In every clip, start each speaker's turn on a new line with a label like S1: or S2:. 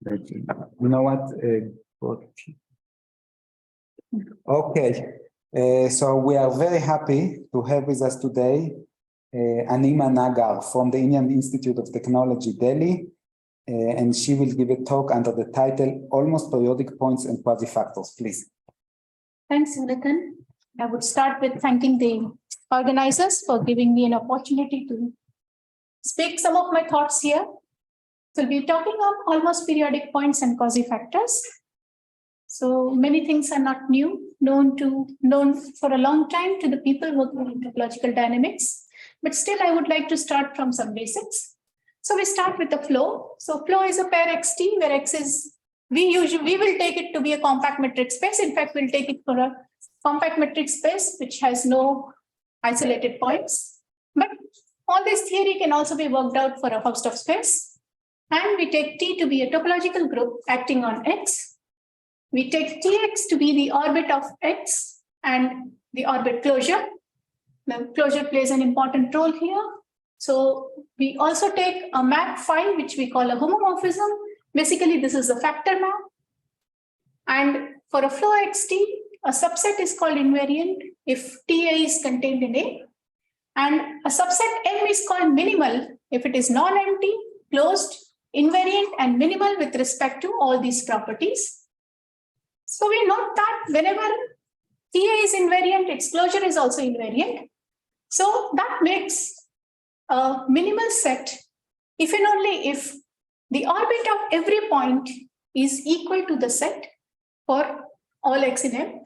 S1: You know what? Okay, so we are very happy to have with us today Anima Nagar from the Indian Institute of Technology, Delhi, and she will give a talk under the title Almost Periodic Points and Quasifactors. Please.
S2: Thanks, Jonathan. I would start with thanking the organizers for giving me an opportunity to speak some of my thoughts here. So we'll be talking on almost periodic points and quasifactors. So many things are not new, known for a long time to the people working in topological dynamics. But still, I would like to start from some basics. So we start with the flow. So flow is a pair xt where x is, we will take it to be a compact metric space. In fact, we'll take it for a compact metric space which has no isolated points. But all this theory can also be worked out for a Hausdorff space. And we take T to be a topological group acting on X. We take Tx to be the orbit of X and the orbit closure. The closure plays an important role here. So we also take a map phi, which we call a homomorphism. Basically, this is a factor map. And for a flow xt, a subset is called invariant if Ta is contained in A. And a subset M is called minimal if it is non-empty, closed, invariant, and minimal with respect to all these properties. So we note that whenever Ta is invariant, its closure is also invariant. So that makes a minimal set if and only if the orbit of every point is equal to the set for all x in M.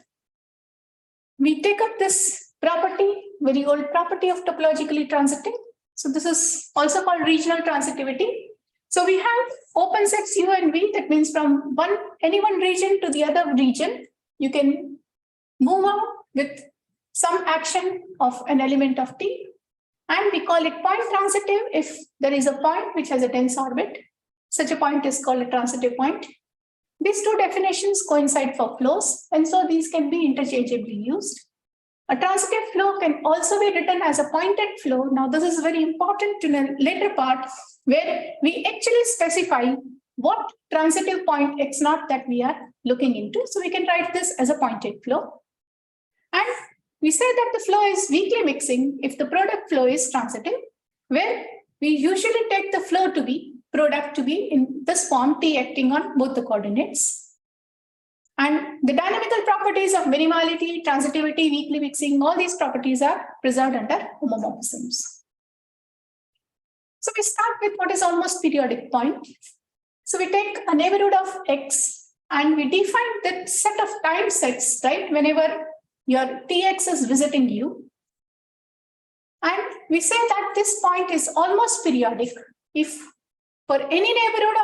S2: We take up this property, very old property of topologically transiting. So this is also called regional transitivity. So we have open sets U and V. That means from any one region to the other region, you can move on with some action of an element of T. And we call it point transitive if there is a point which has a dense orbit. Such a point is called a transitive point. These two definitions coincide for flows, and so these can be interchangeably used. A transitive flow can also be written as a pointed flow. Now, this is very important to the later part where we actually specify what transitive point x0 that we are looking into. So we can write this as a pointed flow. And we say that the flow is weakly mixing if the product flow is transitive, where we usually take the flow to be product to be in this form, T acting on both the coordinates. And the dynamical properties of minimality, transitivity, weakly mixing, all these properties are preserved under homomorphisms. So we start with what is almost periodic point. So we take a neighborhood of X and we define that set of time sets, right? Whenever your Tx is visiting you. And we say that this point is almost periodic if for any neighborhood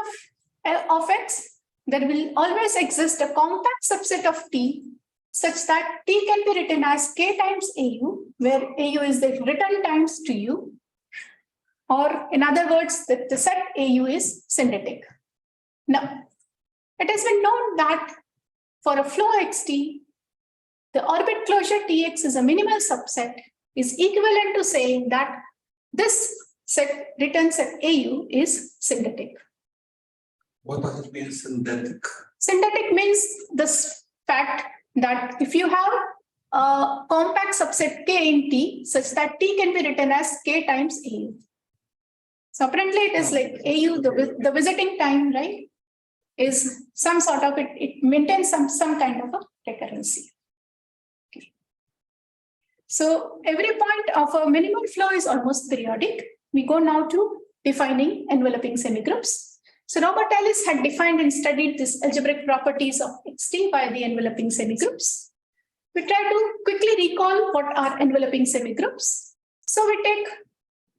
S2: of X, there will always exist a compact subset of T such that T can be written as K times AU, where AU is the return times to U. Or in other words, that the set AU is syndetic. Now, it has been known that for a flow xt, the orbit closure Tx is a minimal subset is equivalent to saying that this set return set AU is syndetic.
S3: What does it mean, synthetic?
S2: Synthetic means this fact that if you have a compact subset K in T such that T can be written as K times AU. So apparently it is like AU, the visiting time, right, is some sort of, it maintains some kind of a recurrency. Okay. So every point of a minimal flow is almost periodic. We go now to defining enveloping semigroups. So Robert Ellis had defined and studied these algebraic properties of xt by the enveloping semigroups. We try to quickly recall what are enveloping semigroups. So we take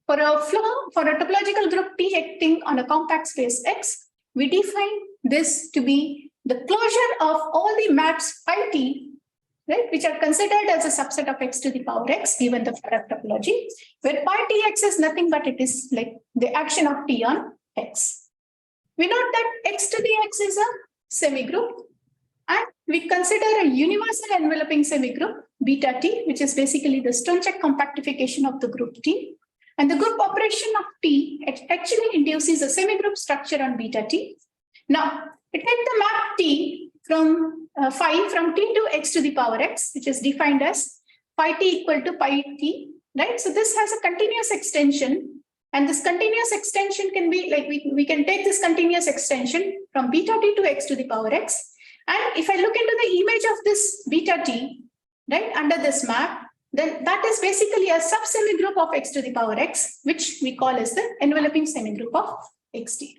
S2: for a flow, for a topological group T acting on a compact space X, we define this to be the closure of all the maps phi T, right, which are considered as a subset of X to the power X given the product topology, where pi Tx is nothing but it is like the action of T on X. We note that X to the X is a semigroup, and we consider a universal enveloping semigroup, beta T, which is basically the Stonechek compactification of the group T. And the group operation of T actually induces a semigroup structure on beta T. Now, we take the map T from phi from T to x to the power x, which is defined as pi t equal to pi t, right? So this has a continuous extension, and this continuous extension can be like, we can take this continuous extension from beta t to x to the power x. And if I look into the image of this beta t, right, under this map, then that is basically a sub-semigroup of x to the power x, which we call as the enveloping semigroup of xt.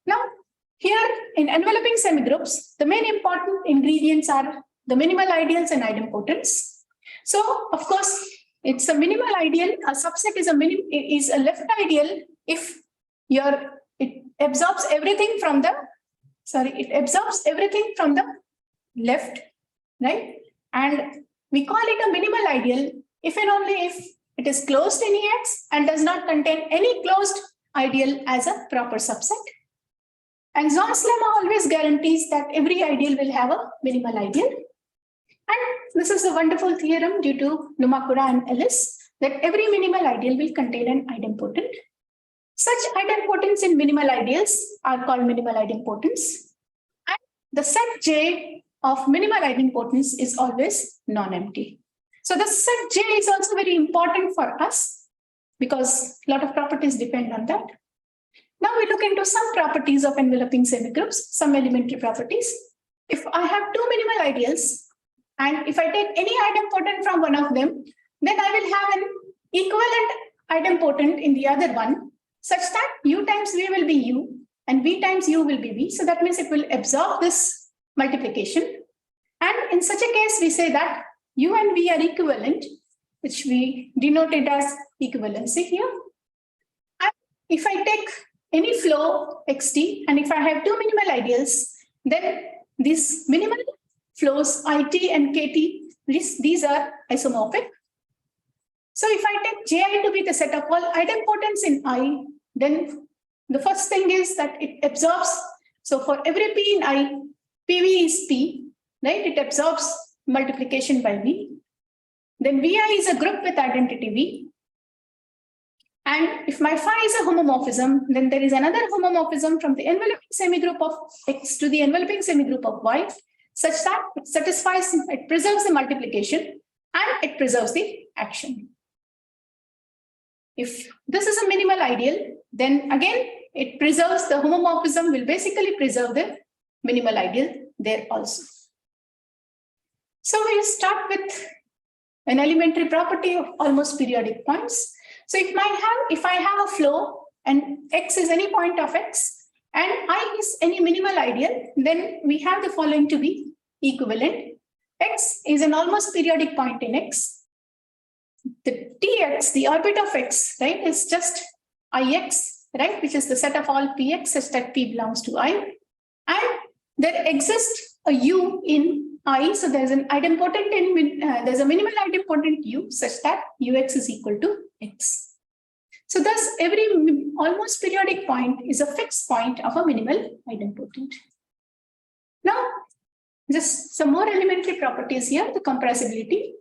S2: Now, here in enveloping semigroups, the main important ingredients are the minimal ideals and idempotents. So, of course, it's a minimal ideal. A subset is a left ideal if it absorbs everything from the left, right? And we call it a minimal ideal if and only if it is closed in Ex and does not contain any closed ideal as a proper subset. And Zorn's lemma always guarantees that every ideal will have a minimal ideal. And this is a wonderful theorem due to Numakura and Ellis that every minimal ideal will contain an idempotent. Such idempotents in minimal ideals are called minimal idempotents. And the set J of minimal idempotents is always non-empty. So the set J is also very important for us because a lot of properties depend on that. Now we look into some properties of enveloping semigroups, some elementary properties. If I have two minimal ideals, and if I take any idempotent from one of them, then I will have an equivalent idempotent in the other one, such that u times v will be u and v times u will be v. So that means it will absorb this multiplication. And in such a case, we say that u and v are equivalent, which we denoted as equivalency here. And if I take any flow xt, and if I have two minimal ideals, then these minimal flows it and kt, these are isomorphic. So if I take ji to be the set of all idempotents in I, then the first thing is that it absorbs. So for every p in I, pv is p, right? It absorbs multiplication by v. Then vi is a group with identity v. And if my phi is a homomorphism, then there is another homomorphism from the enveloping semigroup of x to the enveloping semigroup of y, such that it satisfies, it preserves the multiplication and it preserves the action. If this is a minimal ideal, then again, it preserves the homomorphism, will basically preserve the minimal ideal there also. So we'll start with an elementary property of almost periodic points. So if I have a flow and x is any point of x and I is any minimal ideal, then we have the following to be equivalent. X is an almost periodic point in x. The tx, the orbit of x, right, is just ix, right, which is the set of all px such that p belongs to I. And there exists a u in I, so there's an idempotent there's a minimal idempotent u such that ux is equal to x. So thus every almost periodic point is a fixed point of a minimal idempotent. Now, just some more elementary properties here, the compressibility.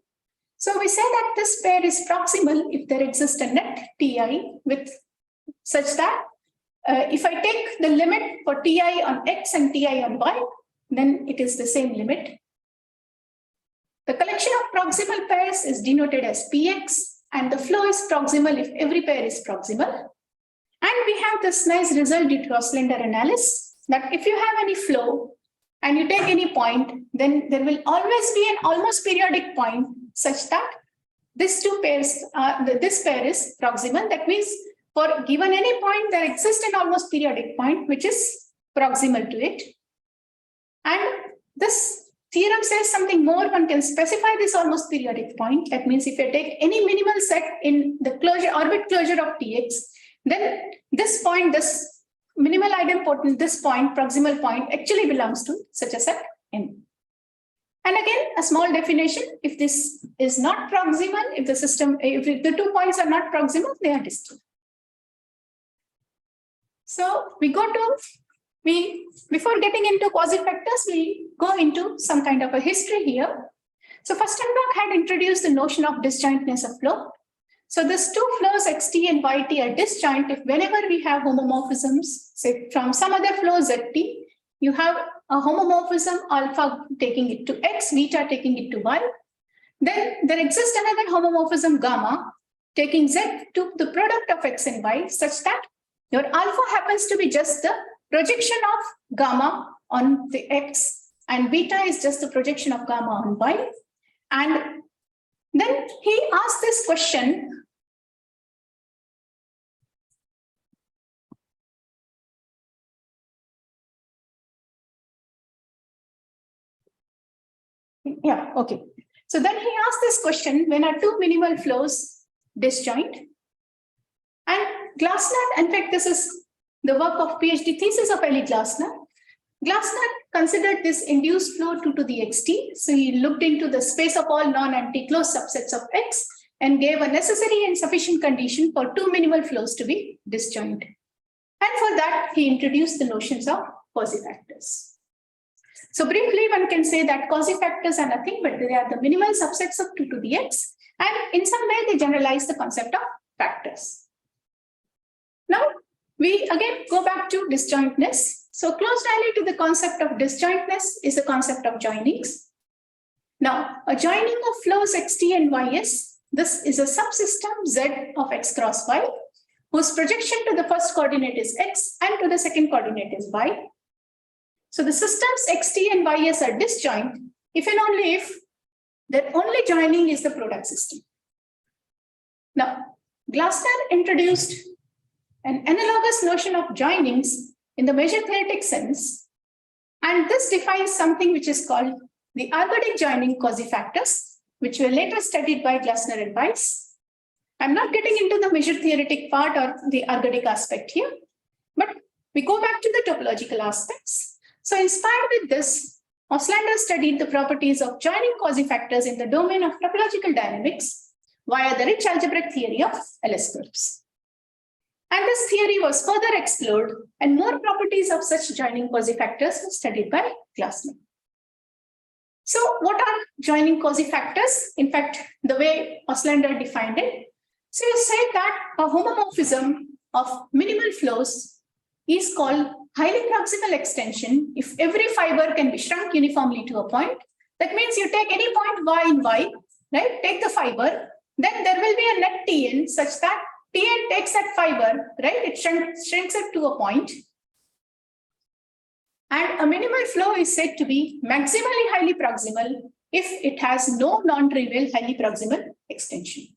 S2: So we say that this pair is proximal if there exists a net ti with such that if I take the limit for ti on x and ti on y, then it is the same limit. The collection of proximal pairs is denoted as px, and the flow is proximal if every pair is proximal. And we have this nice result due to Oslander analysis that if you have any flow and you take any point, then there will always be an almost periodic point such that this pair is proximal. That means for given any point, there exists an almost periodic point which is proximal to it. And this theorem says something more. One can specify this almost periodic point. That means if I take any minimal set in the orbit closure of Tx, then this point, this minimal idempotent, this point, proximal point, actually belongs to such a set M. And again, a small definition, if this is not proximal, if the 2 points are not proximal, they are distal. So before getting into quasifactors, we go into some kind of a history here. So Furstenberg had introduced the notion of disjointness of flow. So these two flows xt and yt are disjoint if whenever we have homomorphisms, say from some other flow zt, you have a homomorphism alpha taking it to x, beta taking it to y. Then there exists another homomorphism gamma taking z to the product of x and y such that your alpha happens to be just the projection of gamma on the x and beta is just the projection of gamma on y. And then he asked this question. Yeah, okay. So then he asked this question, when are two minimal flows disjoint? And Glasner, in fact, this is the work of PhD thesis of Eli Glasner. Glasner considered this induced flow 2 to the xt. So he looked into the space of all non-anti-closed subsets of x and gave a necessary and sufficient condition for two minimal flows to be disjoint. And for that, he introduced the notions of quasifactors. So briefly, one can say that quasifactors are nothing but they are the minimal subsets of 2 to the x, and in some way they generalize the concept of factors. Now, we again go back to disjointness. So close related to the concept of disjointness is the concept of joinings. Now, a joining of flows xt and ys, this is a subsystem z of x cross y, whose projection to the first coordinate is x and to the second coordinate is y. So the systems xt and ys are disjoint if and only if their only joining is the product system. Now, Glasner introduced an analogous notion of joinings in the measure theoretic sense, and this defines something which is called the ergodic joining quasifactors, which were later studied by Glasner and Weiss. I'm not getting into the measure theoretic part or the ergodic aspect here, but we go back to the topological aspects. So inspired with this, Oslander studied the properties of joining quasifactors in the domain of topological dynamics via the rich algebraic theory of LS groups. And this theory was further explored and more properties of such joining quasifactors were studied by Glasner. So what are joining quasifactors? In fact, the way Oslander defined it. So you say that a homomorphism of minimal flows is called highly proximal extension if every fiber can be shrunk uniformly to a point. That means you take any point y in y, right? Take the fiber, then there will be a net Tn such that Tn takes that fiber, right? It shrinks it to a point. And a minimal flow is said to be maximally highly proximal if it has no non-trivial highly proximal extension.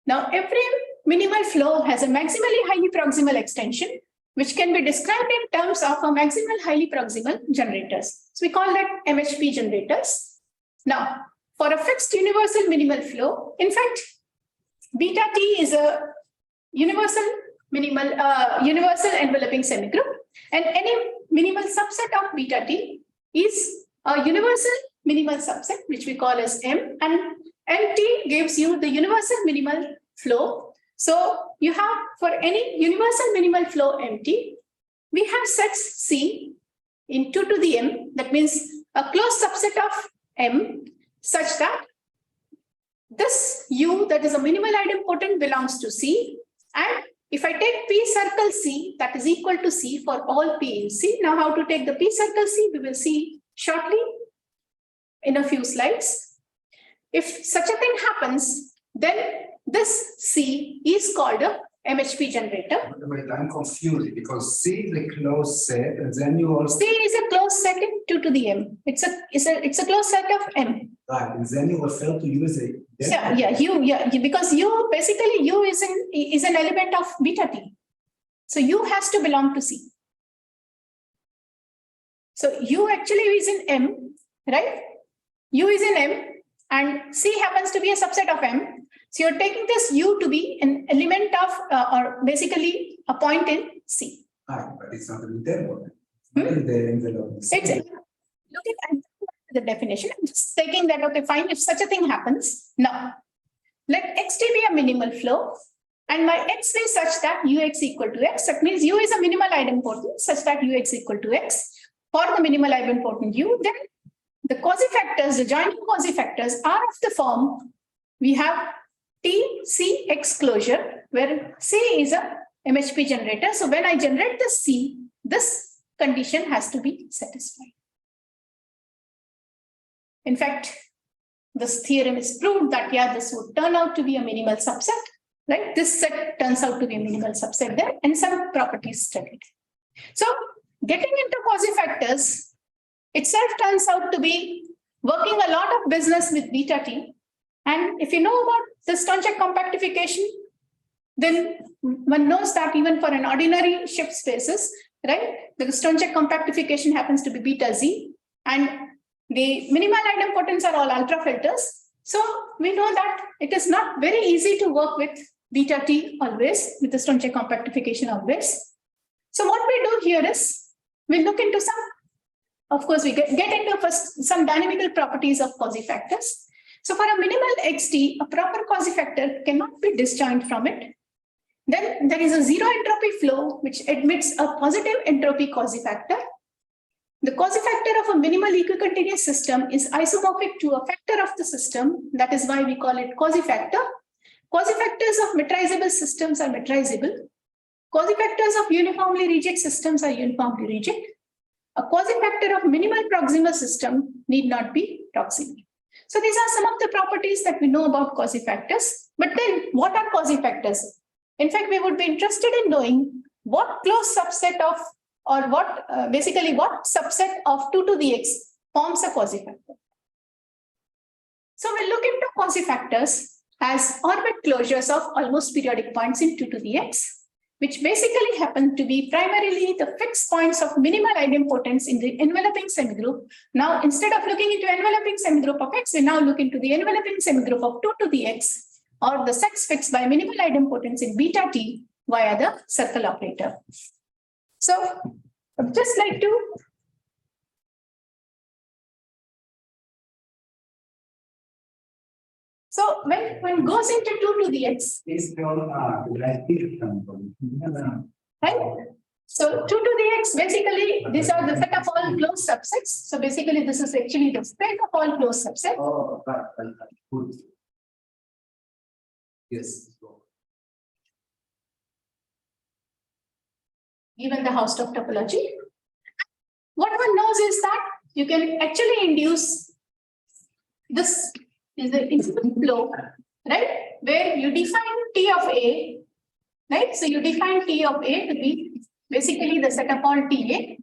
S2: Now, every minimal flow has a maximally highly proximal extension, which can be described in terms of a maximal highly proximal generators. So we call that MHP generators. Now, for a fixed universal minimal flow, in fact, beta T is a universal enveloping semigroup, and any minimal subset of beta T is a universal minimal subset, which we call as M, and MT gives you the universal minimal flow. So you have for any universal minimal flow MT, we have sets C in 2 to the M, that means a closed subset of M such that this U that is a minimal idempotent belongs to C, and if I take P circle C, that is equal to C for all P in C. Now how to take the P circle C, we will see shortly in a few slides. If such a thing happens, then this C is called a MHP generator.
S4: Wait, I'm confused because C is a closed set, and then you also
S2: C is a closed set in 2 to the M. It's a closed set of M.
S4: right, and then you refer to U as a
S2: Because U basically U is an element of beta T. So U has to belong to C. So U actually is in M, right? U is in M, and C happens to be a subset of M. So you're taking this U to be an element of, or basically a point in C.
S4: right, but it's not an interval. In the envelope.
S2: It's looking at the definition. I'm just taking that, okay, fine, if such a thing happens. Now, let xt be a minimal flow, and my x is such that ux equal to x. That means U is a minimal idempotent such that ux equal to x. For the minimal idempotent U, then the quasifactors, the joining quasifactors are of the form we have TCX closure, where C is a MHP generator. So when I generate the C, this condition has to be satisfied. In fact, this theorem is proved that, yeah, this would turn out to be a minimal subset, right? This set turns out to be a minimal subset there, and some properties studied. So getting into quasifactors itself turns out to be working a lot of business with beta T. And if you know about the Stonecheck compactification, then one knows that even for an ordinary shift spaces, right, the Stonecheck compactification happens to be beta Z, and the minimal idempotents are all ultrafilters. So we know that it is not very easy to work with beta T always, with the Stonecheck compactification always. So what we do here is, we look into some, of course, we get into first some dynamical properties of quasifactors. So for a minimal XT, a proper quasifactor cannot be disjoint from it. Then there is a zero entropy flow, which admits a positive entropy quasifactor. The quasifactor of a minimal equicontinuous system is isomorphic to a factor of the system. That is why we call it quasifactor. Quasifactors of metrizable systems are metrizable. Quasifactors of uniformly reject systems are uniformly reject. A quasifactor of minimal proximal system need not be proximal. So these are some of the properties that we know about quasifactors. But then what are quasifactors? In fact, we would be interested in knowing what closed subset of, or what basically what subset of 2 to the x forms a quasifactor. So we'll look into quasifactors as orbit closures of almost periodic points in 2 to the x, which basically happen to be primarily the fixed points of minimal idempotents in the enveloping semigroup. Now, instead of looking into enveloping semigroup of x, we now look into the enveloping semigroup of 2 to the x, or the sets fixed by minimal idempotents in beta T via the circle operator. So I'd just like to when one goes into 2 to the x, right? So 2 to the x, basically, these are the set of all closed subsets. So basically, this is actually the set of all closed subsets.
S4: Oh, right. Good. Yes.
S2: Given the Hausdorff topology, what one knows is that you can actually induce this is the infinite flow, right? Where you define T of A, right? So you define T of A to be basically the set of all TA.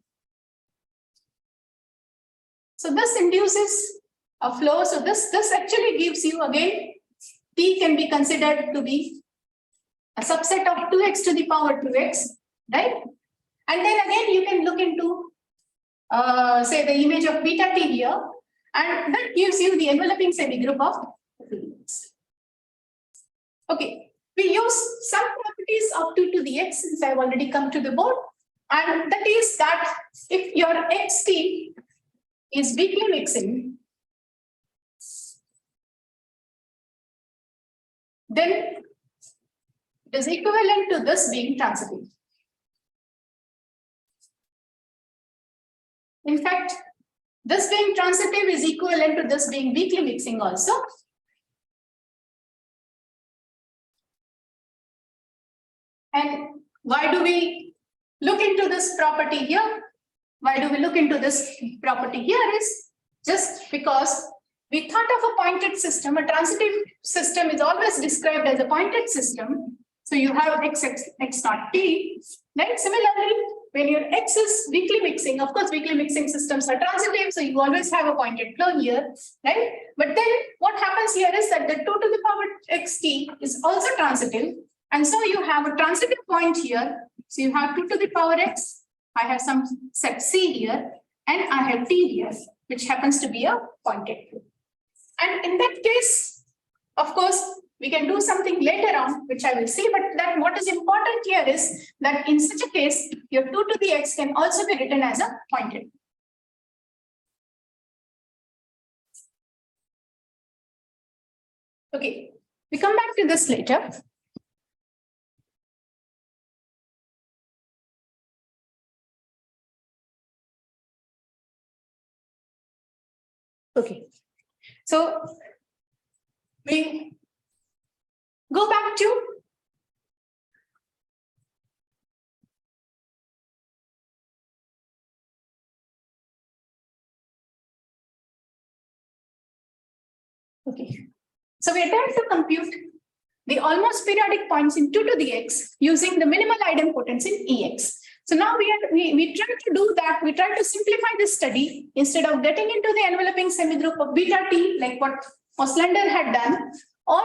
S2: So this induces a flow. So this actually gives you, again, T can be considered to be a subset of 2x to the power 2x, right? And then again, you can look into, say, the image of beta T here, and that gives you the enveloping semigroup of x. Okay, we use some properties of 2 to the x, since I've already come to the board, and that is that if your xt is weakly mixing, then it is equivalent to this being transitive. In fact, this being transitive is equivalent to this being weakly mixing also. And why do we look into this property here? Why do we look into this property here is just because we thought of a pointed system. A transitive system is always described as a pointed system. So you have x naught t, right? Similarly, when your x is weakly mixing, of course, weakly mixing systems are transitive, so you always have a pointed flow here, right? But then what happens here is that the 2 to the power xt is also transitive. And so you have a transitive point here. So you have 2 to the power x. I have some set c here, and I have t here, which happens to be a pointed flow. And in that case, of course, we can do something later on, which I will see, but that what is important here is that in such a case, your 2 to the x can also be written as a pointed. Okay, we come back to this later. Okay, so we go back to okay. So we attempt to compute the almost periodic points in 2 to the x using the minimal idempotence in Ex. So now we try to do that. We try to simplify this study instead of getting into the enveloping semigroup of beta t, like what Oslander had done, or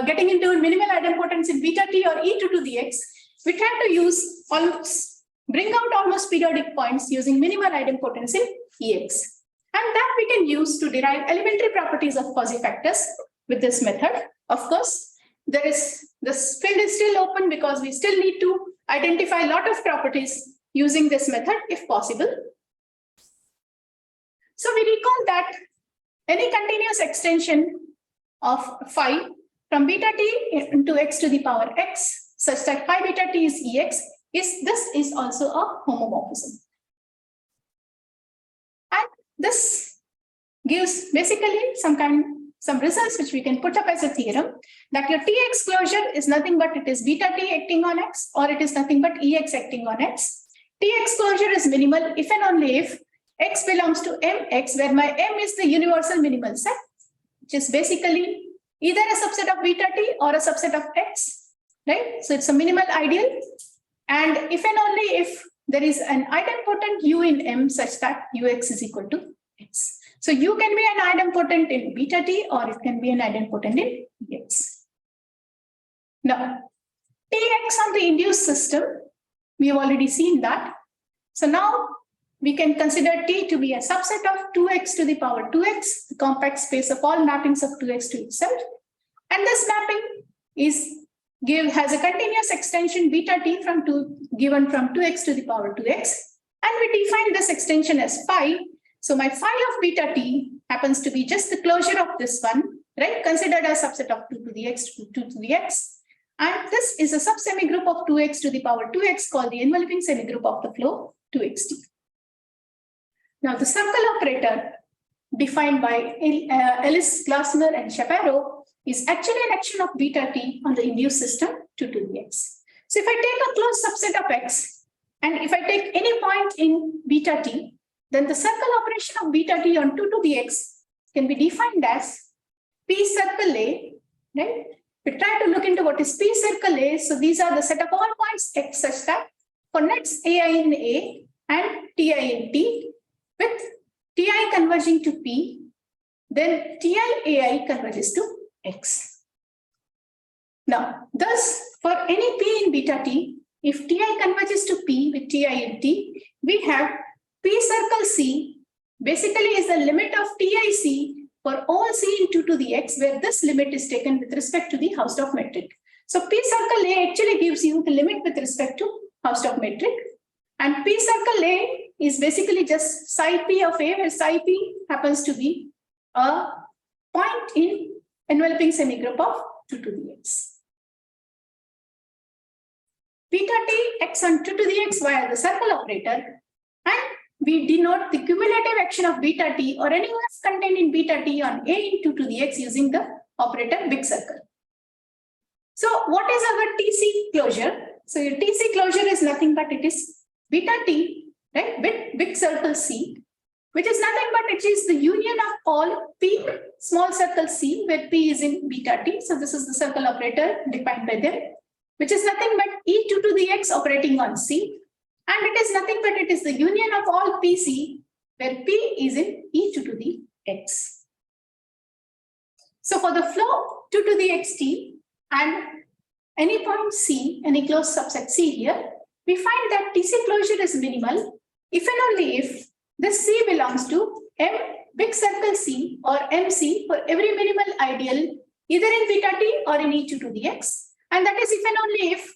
S2: getting into minimal idempotence in beta t or E2 to the x. We try to use bring out almost periodic points using minimal idempotence in Ex. And that we can use to derive elementary properties of quasifactors with this method. Of course, this field is still open because we still need to identify a lot of properties using this method if possible. So we recall that any continuous extension of phi from beta t into x to the power x such that phi beta t is Ex this is also a homomorphism. And this gives basically some results which we can put up as a theorem that your Tx closure is nothing but it is beta t acting on x, or it is nothing but Ex acting on x. Tx closure is minimal if and only if x belongs to Mx, where my M is the universal minimal set, which is basically either a subset of beta t or a subset of x, right? So it's a minimal ideal. And if and only if there is an idempotent U in M such that Ux is equal to x. So U can be an idempotent in beta t or it can be an idempotent in Ex. Now, Tx on the induced system, we have already seen that. So now we can consider T to be a subset of 2x to the power 2x, the compact space of all mappings of 2x to itself. And this mapping has a continuous extension beta t given from 2x to the power 2x. And we define this extension as phi. So my phi of beta t happens to be just the closure of this one, right? Considered a subset of 2 to the x to 2 to the x. And this is a subsemigroup of 2x to the power 2x called the enveloping semigroup of the flow 2xt. Now the circle operator defined by Ellis, Glasner, and Shapiro is actually an action of beta t on the induced system 2 to the x. So if I take a closed subset of x, and if I take any point in beta t, then the circle operation of beta t on 2 to the x can be defined as P circle A, right? We try to look into what is P circle A. So these are the set of all points x such that for nets ai in A and ti in T, with ti converging to P, then ti ai converges to x. Now, thus, for any P in beta t, if ti converges to P with ti in T, we have P circle C basically is the limit of TIC for all C in 2 to the x, where this limit is taken with respect to the Hausdorff metric. So P circle A actually gives you the limit with respect to Hausdorff metric. And P circle A is basically just psi P of A, where psi P happens to be a point in enveloping semigroup of 2 to the x. Beta t x on 2 to the x via the circle operator, and we denote the cumulative action of beta t or any mass contained in beta t on A in 2 to the x using the operator big circle. So what is our TC closure? So your TC closure is nothing but it is beta t, right, big circle C, which is nothing but it is the union of all P small circle C, where P is in beta t. So this is the circle operator defined by them, which is nothing but E2 to the x operating on C. And it is nothing but it is the union of all PC, where P is in E2 to the x. So for the flow 2 to the xt and any point C, any closed subset C here, we find that TC closure is minimal if and only if this C belongs to M big circle C or MC for every minimal ideal either in beta t or in E2 to the x. And that is if and only if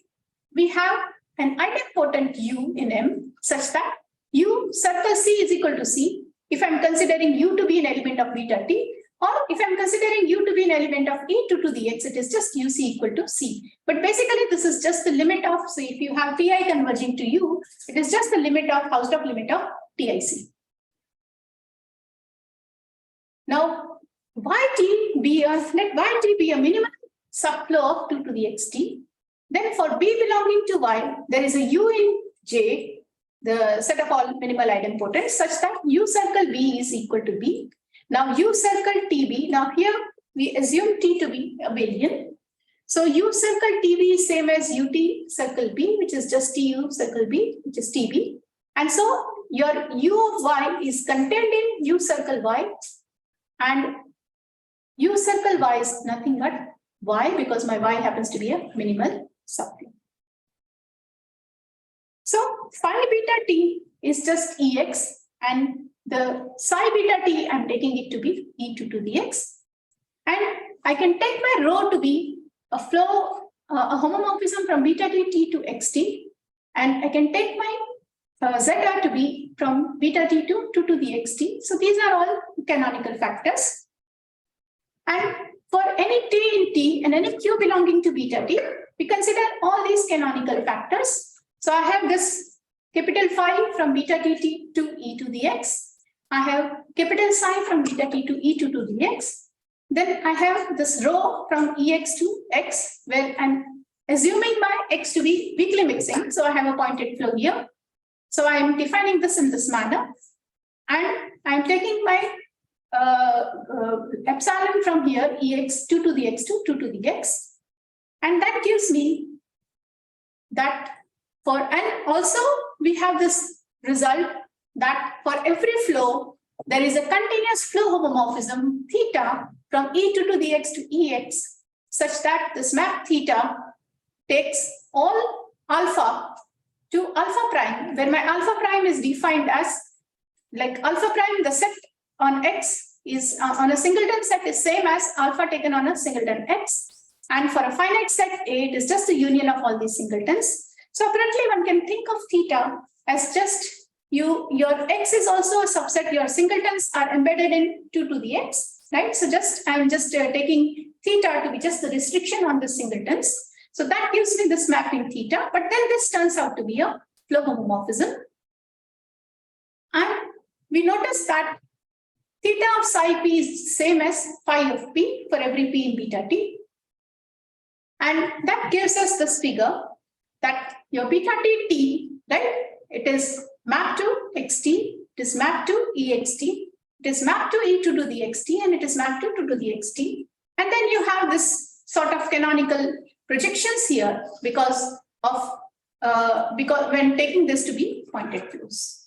S2: we have an idempotent U in M such that U circle C is equal to C if I'm considering U to be an element of beta t, or if I'm considering U to be an element of E2 to the x, it is just UC equal to C. But basically this is just the limit of, so if you have Ti converging to U, it is just the limit of Hausdorff limit of TIC. Now, why T be a minimal subflow of 2 to the xt. Then for b belonging to y, there is a u in J, the set of all minimal idempotents, such that u circle b is equal to b. Now u circle tb, now here we assume t to be abelian. So u circle tb is same as ut circle b, which is just tu circle b, which is tb. And so your u of y is contained in u circle y, and u circle y is nothing but y, because my y happens to be a minimal subflow. So phi beta t is just ex, and the psi beta t, I'm taking it to be e2 to the x. And I can take my rho to be a flow, a homomorphism from beta t to xt, and I can take my zr to be from beta t to 2 to the xt. So these are all canonical factors. And for any t in T and any q belonging to beta t, we consider all these canonical factors. So I have this capital phi from beta t to e to the x. I have capital psi from beta t to e2 to the x. Then I have this rho from ex to x, where I'm assuming my x to be weakly mixing. So I have a pointed flow here. So I'm defining this in this manner. And I'm taking my epsilon from here, ex 2 to the x to 2 to the x. And that gives me that for, and also we have this result that for every flow, there is a continuous flow homomorphism theta from e2 to the x to ex, such that this map theta takes all alpha to alpha prime, where my alpha prime is defined as like alpha prime, the set on x is on a singleton set is same as alpha taken on a singleton x. And for a finite set A, it is just the union of all these singletons. So apparently one can think of theta as just your x is also a subset, your singletons are embedded in 2 to the x, right? So I'm just taking theta to be just the restriction on the singletons. So that gives me this mapping theta, but then this turns out to be a flow homomorphism. And we notice that theta of psi p is same as phi of p for every p in beta t. And that gives us this figure that your beta t, right? It is mapped to xt, it is mapped to ext, it is mapped to e2 to the xt, and it is mapped to 2 to the xt. And then you have this sort of canonical projections here because when taking this to be pointed flows.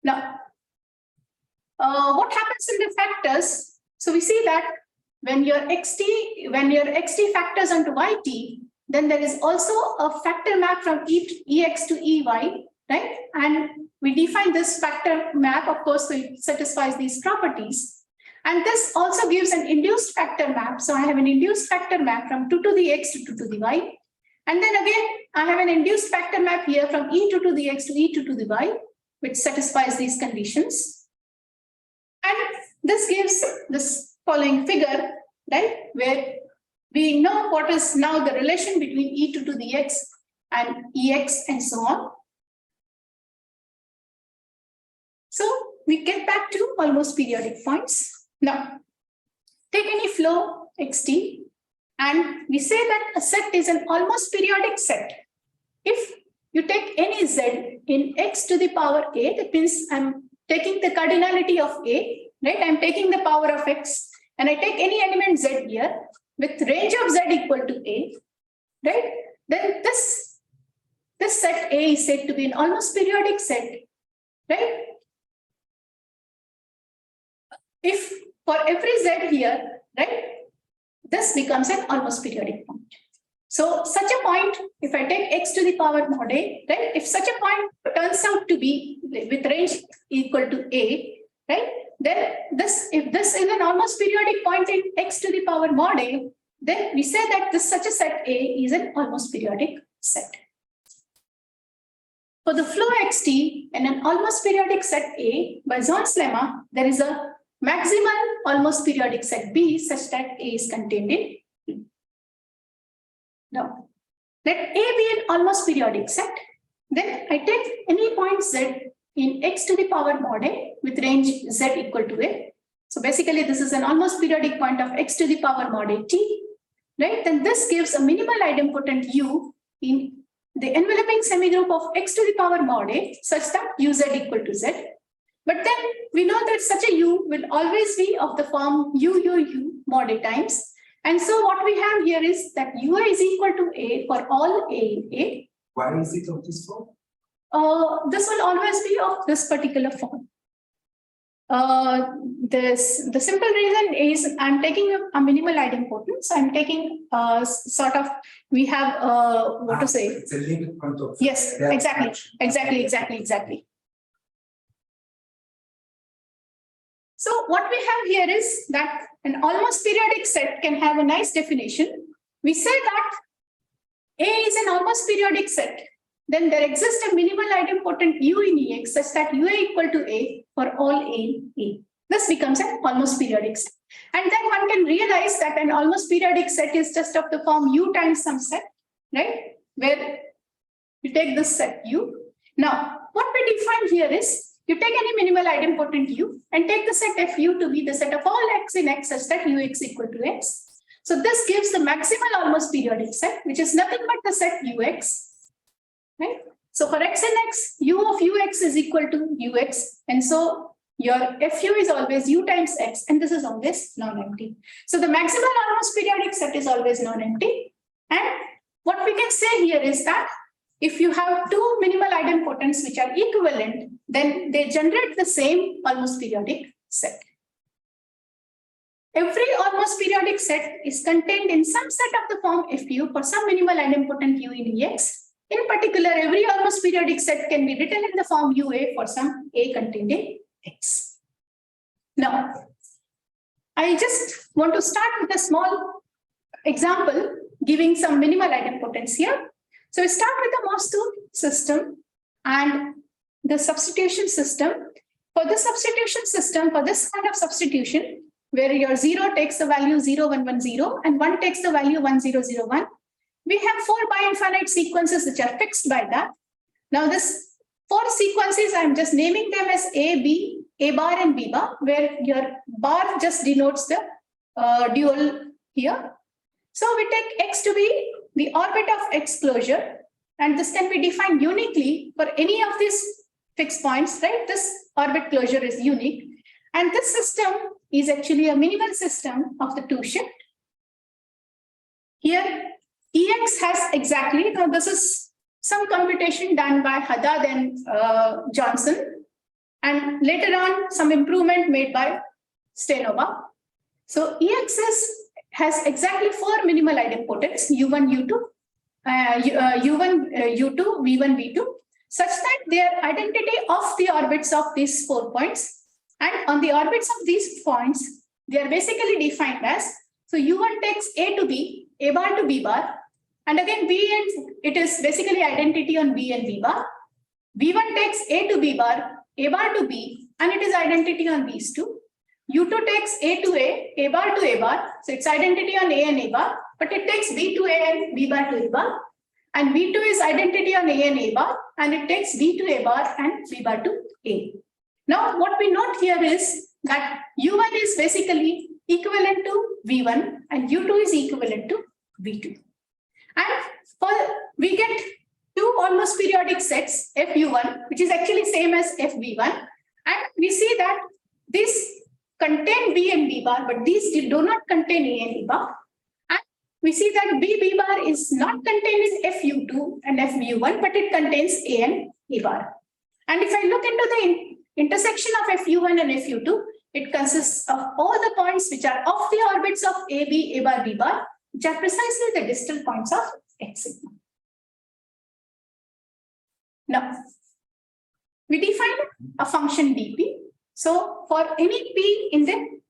S2: Now, what happens in the factors? So we see that when your xt factors onto yt, then there is also a factor map from ex to ey, right? And we define this factor map, of course, so it satisfies these properties. And this also gives an induced factor map. So I have an induced factor map from 2 to the x to 2 to the y. And then again, I have an induced factor map here from e2 to the x to e2 to the y, which satisfies these conditions. And this gives this following figure, right, where we know what is now the relation between e2 to the x and ex and so on. So we get back to almost periodic points. Now, take any flow xt, and we say that a set is an almost periodic set. If you take any z in x to the power a, that means I'm taking the cardinality of a, right? I'm taking the power of x, and I take any element z here with range of z equal to a, right? Then this set a is said to be an almost periodic set, right? If for every z here, right, this becomes an almost periodic point. So such a point, if I take x to the power mod a, right, if such a point turns out to be with range equal to a, right, then if this is an almost periodic point in x to the power mod a, then we say that such a set A is an almost periodic set. For the flow xt and an almost periodic set A, by Zorn's lemma, there is a maximal almost periodic set B such that A is contained in B. Now, let A be an almost periodic set. Then I take any point z in x to the power mod a with range z equal to a. So basically, this is an almost periodic point of x to the power mod a t, right? Then this gives a minimal idempotent u in the enveloping semigroup of x to the power mod a such that uz equal to z. But then we know that such a u will always be of the form u mod a times. And so what we have here is that ui is equal to a for all a in a.
S4: Why is it of this form?
S2: This will always be of this particular form. The simple reason is I'm taking a minimal idempotence. I'm taking sort of, we have what to say?
S4: It's a limit point of.
S2: Yes, exactly. So what we have here is that an almost periodic set can have a nice definition. We say that A is an almost periodic set. Then there exists a minimal idempotent u in Ex such that ua equal to a for all a in A. This becomes an almost periodic set. And then one can realize that an almost periodic set is just of the form u times some set, right? Where you take this set u. Now, what we define here is you take any minimal idempotent u and take the set fu to be the set of all x in X such that ux equal to x. So this gives the maximal almost periodic set, which is nothing but the set ux. Right? So for x and x, u of ux is equal to ux. And so your fu is always u times x, and this is always non-empty. So the maximal almost periodic set is always non-empty. And what we can say here is that if you have two minimal idempotents which are equivalent, then they generate the same almost periodic set. Every almost periodic set is contained in some set of the form fu for some minimal idempotent u in Ex. In particular, every almost periodic set can be written in the form ua for some a contained in X. Now, I just want to start with a small example giving some minimal idempotence here. So we start with the Mostu system and the substitution system. For the substitution system, for this kind of substitution, where your 0 takes the value 0, 1, 1, 0, and 1 takes the value 1, 0, 0, 1, we have 4 bi-infinite sequences which are fixed by that. Now this 4 sequences, I'm just naming them as A, B, A bar and B bar, where your bar just denotes the dual here. So we take X to be the orbit of X closure, and this can be defined uniquely for any of these fixed points, right? This orbit closure is unique. And this system is actually a minimal system of the two shift. Here, Ex has exactly, now this is some computation done by Haddad and Johnson, and later on some improvement made by Stenova. So Ex has exactly 4 minimal idempotents, U1, U2, U1, U2, V1, V2, such that they are identity of the orbits of these 4 points. And on the orbits of these points, they are basically defined as, so U1 takes A to B, A bar to B bar, and again B and it is basically identity on B and B bar. V1 takes A to B bar, A bar to B, and it is identity on these two. U2 takes A to A bar to A bar, so it's identity on A and A bar, but it takes B to A and B bar to A bar. And V2 is identity on A and A bar, and it takes B to A bar and B bar to A. Now, what we note here is that U1 is basically equivalent to V1 and U2 is equivalent to V2. And we get 2 almost periodic sets, FU1, which is actually same as FV1. And we see that these contain B and B bar, but these do not contain A and A bar. And we see that B bar is not contained in FU2 and FU1, but it contains A and A bar. And if I look into the intersection of FU1 and FU2, it consists of all the points which are off the orbits of AB, A bar, B bar, which are precisely the distal points of X sigma. Now, we define a function dp. So for any p in the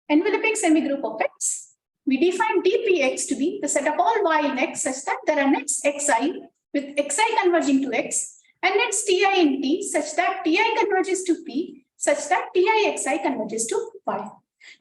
S2: enveloping semigroup of X, we define dpx to be the set of all y in X such that there are nets xi with xi converging to X and nets ti in T such that Ti converges to P such that Tixi converges to Y.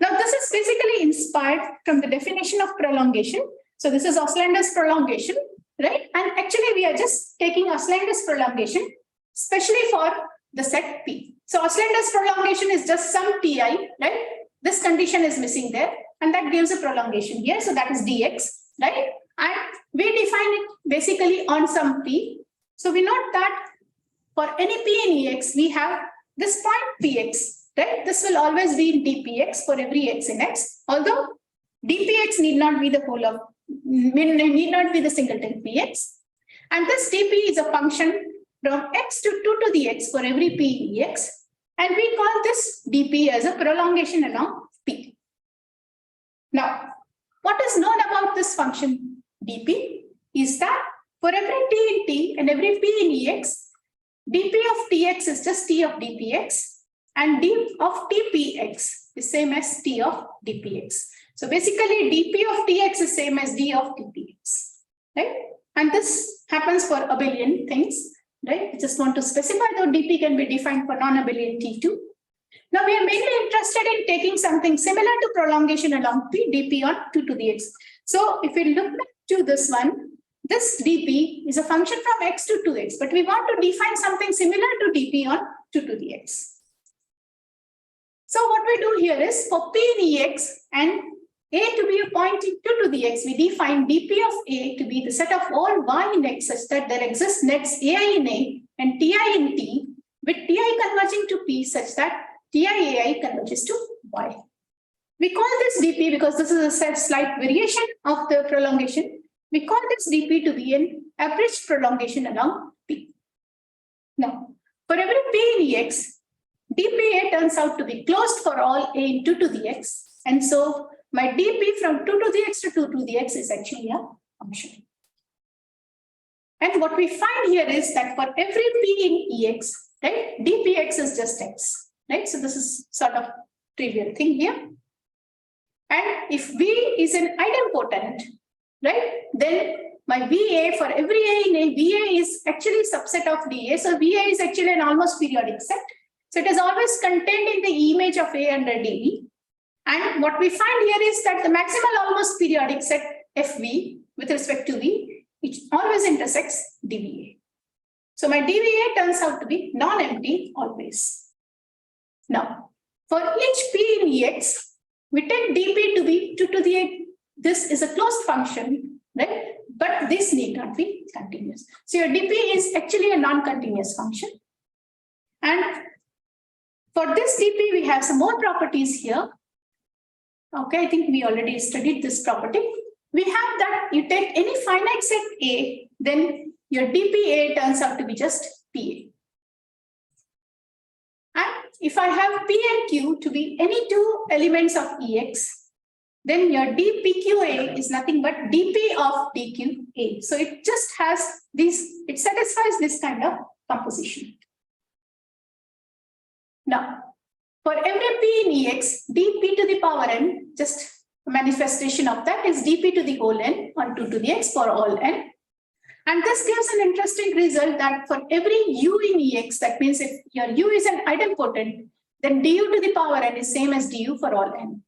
S2: Now this is basically inspired from the definition of prolongation. So this is Oslander's prolongation, right? And actually we are just taking Oslander's prolongation, especially for the set P. So Oslander's prolongation is just some Ti, right? this condition is missing there, and that gives a prolongation here. So that is dx, right? And we define it basically on some p. So we note that for any p in ex, we have this point px, right? This will always be in dpx for every x in x, although dpx need not be the whole of, need not be the singleton px. And this dp is a function from x to 2 to the x for every p in ex. And we call this dp as a prolongation along p. Now, what is known about this function dp is that for every t in t and every p in ex, dp of tx is just t of dpx, and d of tpx is same as t of dpx. So basically, dp of tx is same as d of dpx, right? And this happens for abelian things. Right? I just want to specify that dp can be defined for non-abelian T2. Now we are mainly interested in taking something similar to prolongation along P, dp on 2 to the x. So if we look back to this one, this dp is a function from x to 2x, but we want to define something similar to dp on 2 to the x. So what we do here is for p in ex and a to be a point in 2 to the x, we define dp of a to be the set of all y in x such that there exists nets ai in a and ti in t, with ti converging to p such that ti ai converges to y. We call this dp because this is a slight variation of the prolongation. We call this dp to be an average prolongation along p. Now, for every p in ex, dpa turns out to be closed for all a in 2 to the x, and so my dp from 2 to the x to 2 to the x is actually a function. And what we find here is that for every p in ex, right, dpx is just x, right? So this is sort of trivial thing here. And if v is an idempotent, right, then my va for every a in a, va is actually subset of dA. So va is actually an almost periodic set. So it is always contained in the image of a under dV. And what we find here is that the maximal almost periodic set Fv with respect to V, it always intersects dVA. So my dVA turns out to be non-empty always. Now, for each p in ex, we take dp to be 2 to the x. This is a closed function, right? But this need not be continuous. So your dp is actually a non-continuous function. And for this dp, we have some more properties here. Okay, I think we already studied this property. We have that you take any finite set A, then your dpa turns out to be just PA. And if I have P and Q to be any two elements of EX, then your dpqa is nothing but dp of dqa. So it just has this, it satisfies this kind of composition. Now, for every p in ex, dp to the power n, just a manifestation of that is dp to the whole n on 2 to the x for all n. And this gives an interesting result that for every u in ex, that means if your u is an idempotent, then du to the power n is same as du for all n.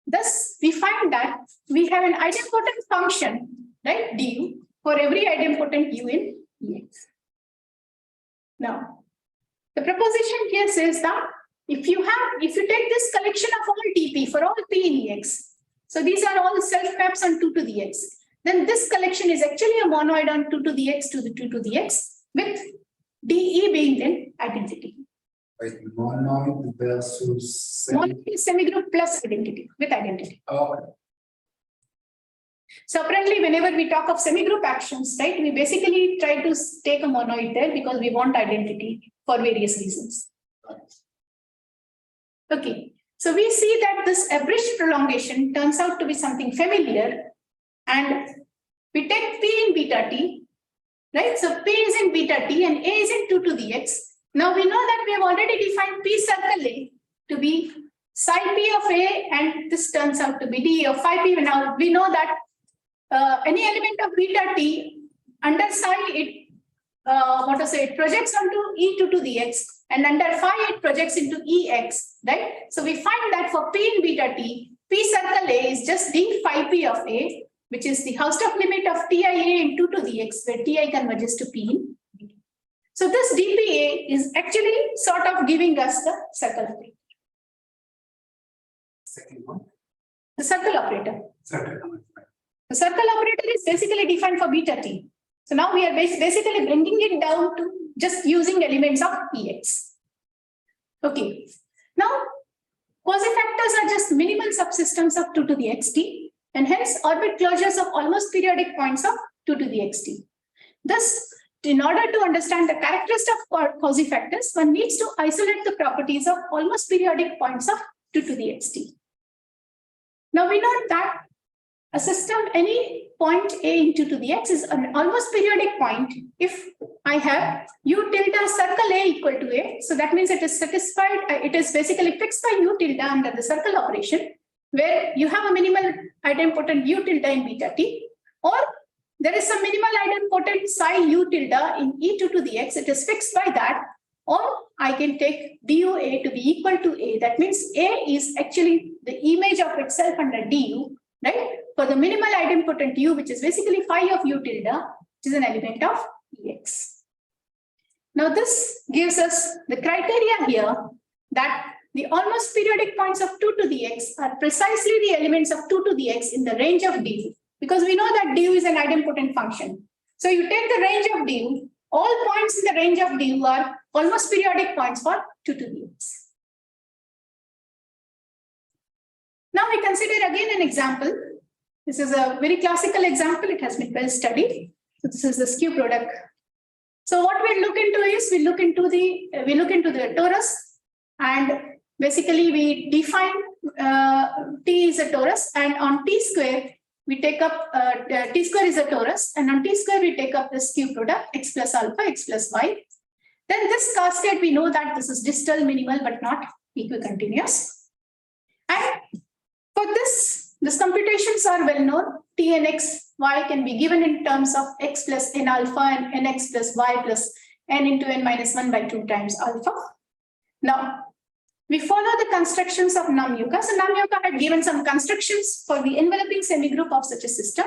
S2: Thus, we find that we have an idempotent function, right, du, for every idempotent u in ex. Now, the proposition here says that if you take this collection of all dp for all p in ex, so these are all self maps on 2 to the x, then this collection is actually a monoid on 2 to the x to the 2 to the x, with de being then identity.
S4: Monoid versus
S2: Monoid is semigroup plus identity, with identity.
S4: Okay.
S2: So apparently, whenever we talk of semigroup actions, right, we basically try to take a monoid there because we want identity for various reasons. Okay, so we see that this abridged prolongation turns out to be something familiar, and we take p in beta t, right? So p is in beta t and a is in 2 to the x. Now we know that we have already defined p circle a to be psi p of a, and this turns out to be d of phi p. Now we know that any element of beta t under psi it it projects onto e2 to the x, and under phi it projects into ex, right? So we find that for p in beta t, p circle a is just d phi p of a, which is the Hausdorff limit of tia in 2 to the x, where ti converges to p in beta. So this dpa is actually sort of giving us the circle of a.
S4: Second one.
S2: The circle operator.
S4: Circle.
S2: The circle operator is basically defined for beta t. So now we are basically bringing it down to just using elements of Ex. Okay. Now, quasifactors are just minimal subsystems of 2 to the xt, and hence orbit closures of almost periodic points of 2 to the xt. Thus, in order to understand the characteristics of quasifactors, one needs to isolate the properties of almost periodic points of 2 to the xt. Now we know that a system, any point A in 2 to the x is an almost periodic point if I have u tilde circle A equal to A. So that means it is satisfied, it is basically fixed by u tilde under the circle operation, where you have a minimal idempotent u tilde in beta t, or there is some minimal idempotent psi u tilde in E2 to the x, it is fixed by that, or I can take dua to be equal to A. That means A is actually the image of itself under du, right? For the minimal idempotent u, which is basically phi of u tilde, which is an element of Ex. Now this gives us the criteria here that the almost periodic points of 2 to the x are precisely the elements of 2 to the x in the range of du, because we know that du is an idempotent function. So you take the range of du, all points in the range of du are almost periodic points for 2 to the x. Now we consider again an example. This is a very classical example. It has been well studied. So this is the skew product. So what we look into is we look into the torus, and basically we define T is a torus, and on T square we take up T square is a torus, and on T square we take up the skew product x plus alpha, x plus y. Then this cascade, we know that this is distal, minimal, but not equicontinuous. And for this computations are well known. T and x, y can be given in terms of x plus n alpha and nx plus y plus n into n minus 1 by 2 times alpha. Now, we follow the constructions of Namyoka. So Namyoka had given some constructions for the enveloping semigroup of such a system.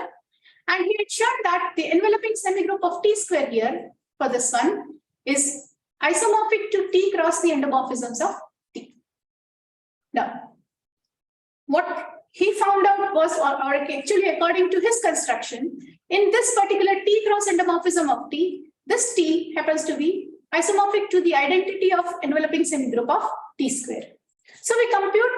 S2: And he had shown that the enveloping semigroup of T square here for this one is isomorphic to T cross the endomorphisms of T. Now, what he found out was, or actually according to his construction, in this particular T cross endomorphism of T, this T happens to be isomorphic to the identity of enveloping semigroup of T square. So we compute,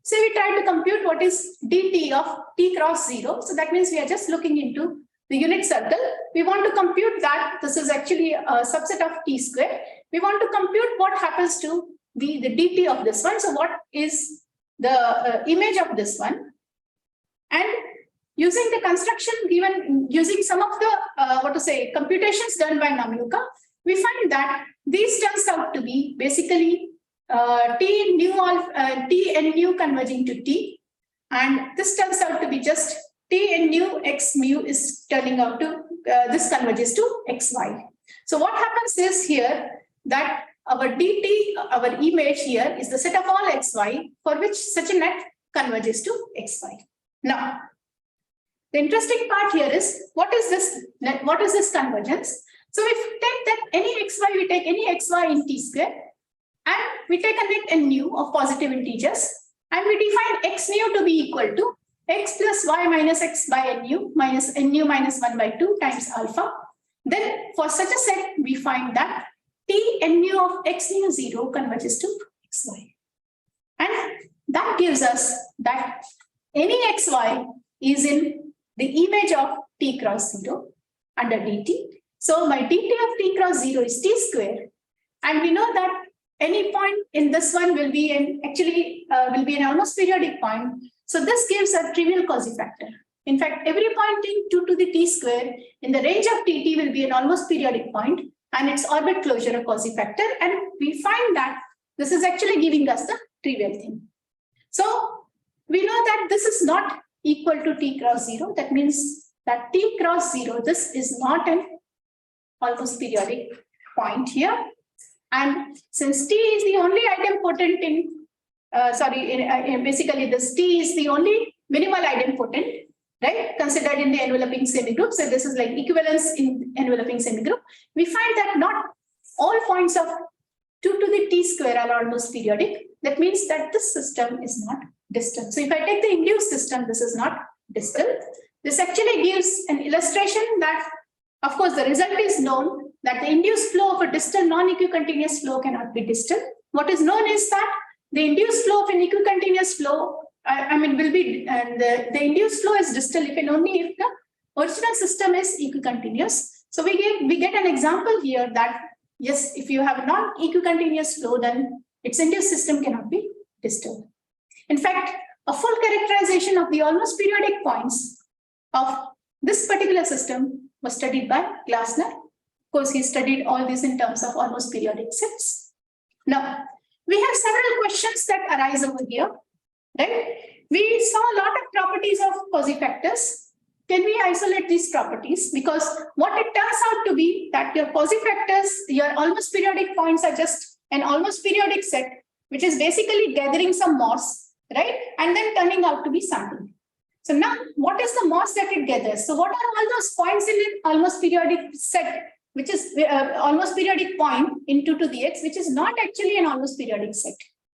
S2: say we try to compute what is dt of T cross 0. So that means we are just looking into the unit circle. We want to compute that this is actually a subset of T square. We want to compute what happens to the dt of this one. So what is the image of this one? And using the construction given, using some of the computations done by Namyoka, we find that these turns out to be basically T and nu converging to T, and this turns out to be just T and nu x mu is turning out to this converges to xy. So what happens is here that our dt, our image here, is the set of all xy for which such a net converges to xy. Now, the interesting part here is what is this convergence? So if we take that any xy, we take any xy in T square, and we take a net n nu of positive integers, and we define x nu to be equal to x plus y minus x by n nu minus 1 by 2 times alpha. Then for such a set, we find that T n nu of x nu 0 converges to xy. And that gives us that any xy is in the image of T cross 0 under dt. So my dt of T cross 0 is T square. And we know that any point in this one will be an almost periodic point. So this gives a trivial quasifactor. In fact, every point in 2 to the T square in the range of tt will be an almost periodic point, and its orbit closure a quasifactor. And we find that this is actually giving us the trivial thing. So we know that this is not equal to T cross 0. That means that T cross 0, this is not an almost periodic point here. And since T is the only idempotent basically this T is the only minimal idempotent, right, considered in the enveloping semigroup. So this is like equivalence in enveloping semigroup. We find that not all points of 2 to the T square are almost periodic. That means that this system is not distal. So if I take the induced system, this is not distal. This actually gives an illustration that, of course, the result is known that the induced flow of a distal non-equicontinuous flow cannot be distal. What is known is that the induced flow of an equicontinuous flow, will be, and the induced flow is distal if and only if the original system is equicontinuous. So we get an example here that, yes, if you have a non-equicontinuous flow, then its induced system cannot be distal. In fact, a full characterization of the almost periodic points of this particular system was studied by Glassner. Of course, he studied all this in terms of almost periodic sets. Now, we have several questions that arise over here, right? We saw a lot of properties of quasifactors. Can we isolate these properties? Because what it turns out to be that your quasifactors, your almost periodic points are just an almost periodic set, which is basically gathering some moss, right? And then turning out to be something. So now, what is the moss that it gathers? So what are all those points in an almost periodic set, which is almost periodic point in 2 to the x, which is not actually an almost periodic set.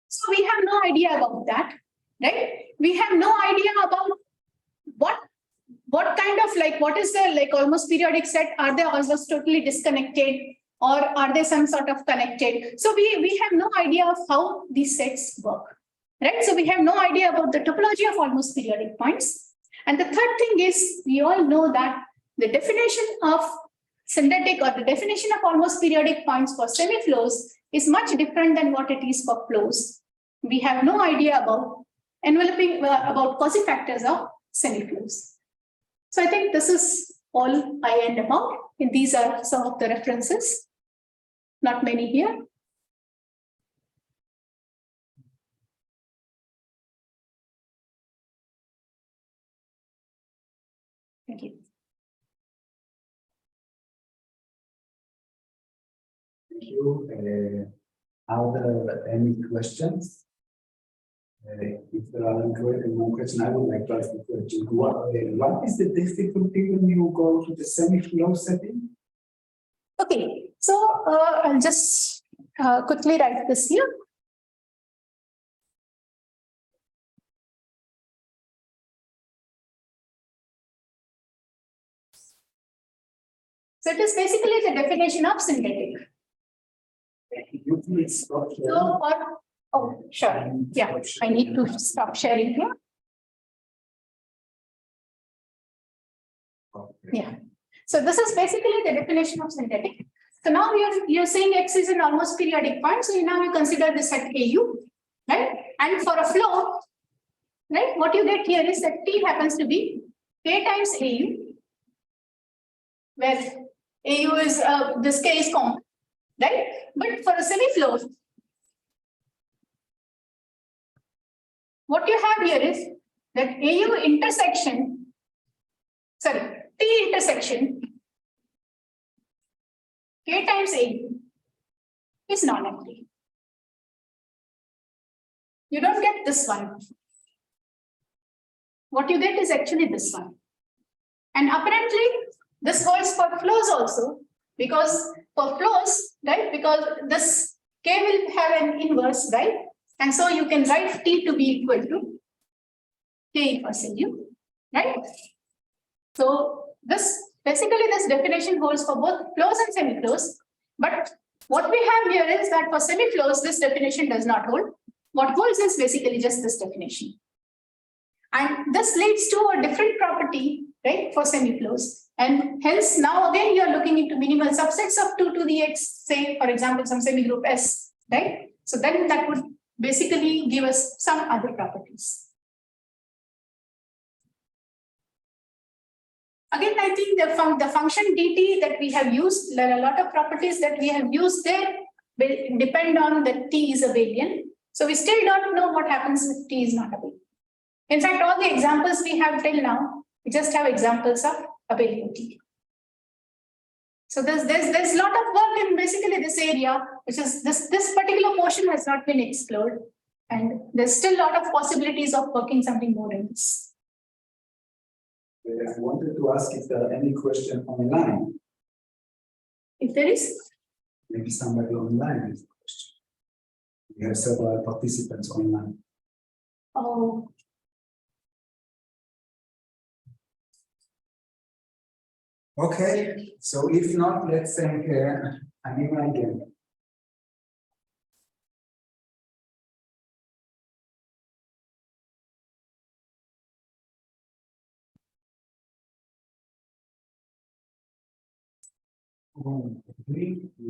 S2: So we have no idea about that, right? We have no idea about what kind of what is the almost periodic set? Are they almost totally disconnected, or are they some sort of connected? So we have no idea of how these sets work, right? So we have no idea about the topology of almost periodic points. And the third thing is, we all know that the definition of syndetic, or the definition of almost periodic points for semi-flows, is much different than what it is for flows. We have no idea about enveloping about quasifactors of semi-flows. So I think this is all I end about. And these are some of the references, not many here. Thank you.
S4: Thank you. Are there any questions? If there are no questions, I would like to ask the question. What is the difficulty when you go to the semi-flow setting?
S2: Okay, so I'll just quickly write this here. So it is basically the definition of syndetic. So, oh, sure. Yeah, I need to stop sharing here. Yeah. So this is basically the definition of syndetic. So now you're saying X is an almost periodic point. So now you consider this at AU, right? And for a flow, right, what you get here is that T happens to be K times AU, where AU is this K is common, right? But for a semi-flow, what you have here is that AU intersection, sorry, T intersection K times AU is non-empty. You don't get this one. What you get is actually this one. And apparently, this holds for flows also, because for flows, right, because this K will have an inverse, right? And so you can write T to be equal to K inverse AU, right? So this definition holds for both flows and semi-flows. But what we have here is that for semi-flows, this definition does not hold. What holds is basically just this definition. And this leads to a different property, right, for semi-flows. And hence now again, you're looking into minimal subsets of 2 to the x, say, for example, some semigroup S, right? So then that would basically give us some other properties. Again, I think the function dt that we have used, there are a lot of properties that we have used there will depend on that T is abelian. So we still don't know what happens if T is not abelian. In fact, all the examples we have till now, we just have examples of abelianity. So there's a lot of work in basically this area, which is this particular portion has not been explored. And there's still a lot of possibilities of working something more in this.
S4: I wanted to ask if there are any question online.
S2: If there is?
S4: Maybe somebody online has a question. We have several participants online.
S2: Oh,
S1: Okay, so if not, let's thank Anima again.